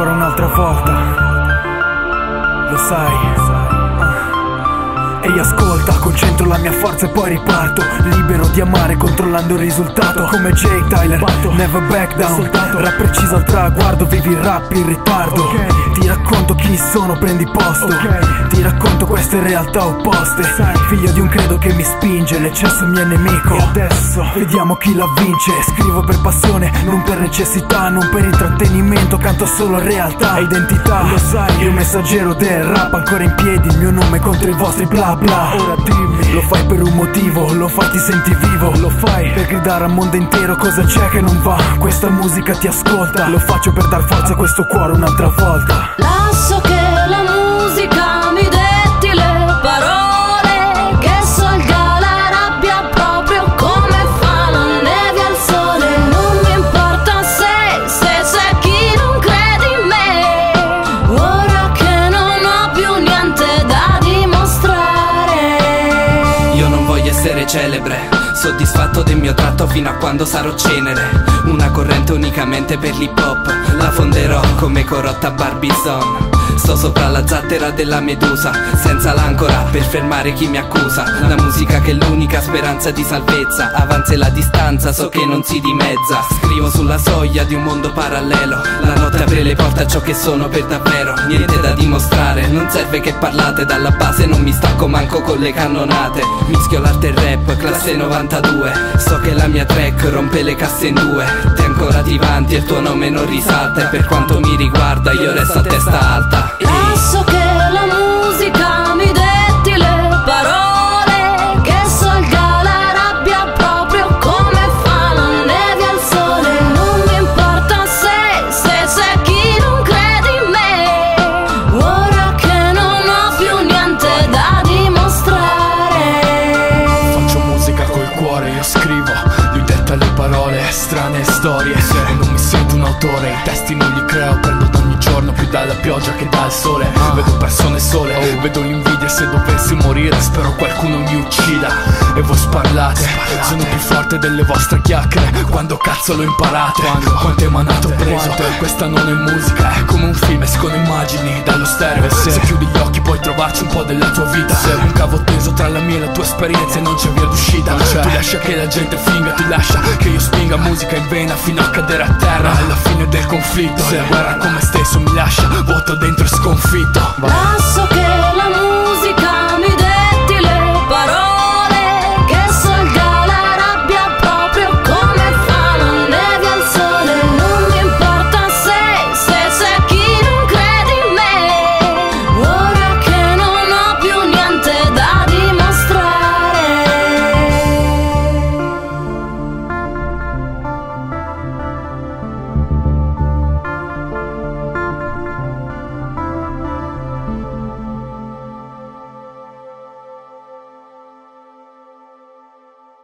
cuore un'altra volta, lo sai. Ehi ascolta, concentro la mia forza e poi riparto, libero di amare controllando il risultato. Come Jake Tyler, never back down, rap preciso al traguardo, vivi il rap in ritardo. Ti racconto chi sono, prendi posto, ti racconto queste realtà opposte. Figlio di un credo che mi spinge, l'eccesso è mio nemico. E adesso vediamo chi la vince. Scrivo per passione, non per necessità, non per intrattenimento, canto solo realtà e identità. Lo sai, io messaggero del rap, ancora in piedi, il mio nome contro i vostri bla bla. Ora dimmi, lo fai per un motivo, lo fai ti senti vivo, lo fai per gridare al mondo intero cosa c'è che non va. Questa musica ti ascolta, lo faccio per dar forza a questo cuore un'altra volta. Lascio che la musica mi detti le parole, che salga la rabbia proprio come fa la neve al sole. Non mi importa se c'è chi non crede in me, ora che non ho più niente da dimostrare. Io non voglio essere celebre, soddisfatto del mio tratto fino a quando sarò cenere. Una corrente unicamente per l'hip hop, la fonderò come Corotta Barbizon. Sto sopra la zattera della medusa, senza l'ancora per fermare chi mi accusa. La musica che è l'unica speranza di salvezza, avanza la distanza, so che non si dimezza. Scrivo sulla soglia di un mondo parallelo, la notte apre le porte a ciò che sono per davvero. Niente da dimostrare, non serve che parlate, dalla base non mi stacco manco con le cannonate. Mischio l'arte e il rap, classe 92, so che la mia track rompe le casse in due. Te ancora ti vanti e il tuo nome non risalta, e per quanto mi riguarda io resto a testa alta. Lascio che la musica mi detti le parole, che salga la rabbia proprio come fa la neve al sole. Non mi importa se c'è chi non crede in me, ora che non ho più niente da dimostrare. Faccio musica col cuore, io scrivo, lui detta le parole, strane storie. E non mi sento un autore, i testi non li creo, prendo da ogni giorno più dalla pioggia che dal sole. Vedo persone sole, vedo l'invidia, se dovessi morire spero qualcuno mi uccida. E voi sparlate, sono più forte delle vostre chiacchiere. Quando cazzo lo imparate? Quante manate ho preso? Questa non è musica, è come un film, escono immagini dallo stereo. Se chiudi gli occhi puoi trovarci un po' della tua vita. Un cavo teso tra la mia e la tua esperienza e non c'è via d'uscita. Tu lascia che la gente finga, tu lascia che io spinga musica in vena fino a cadere a terra. Alla fine del conflitto, la guerra con me stesso mi lascia vuoto dentro e sconfitto.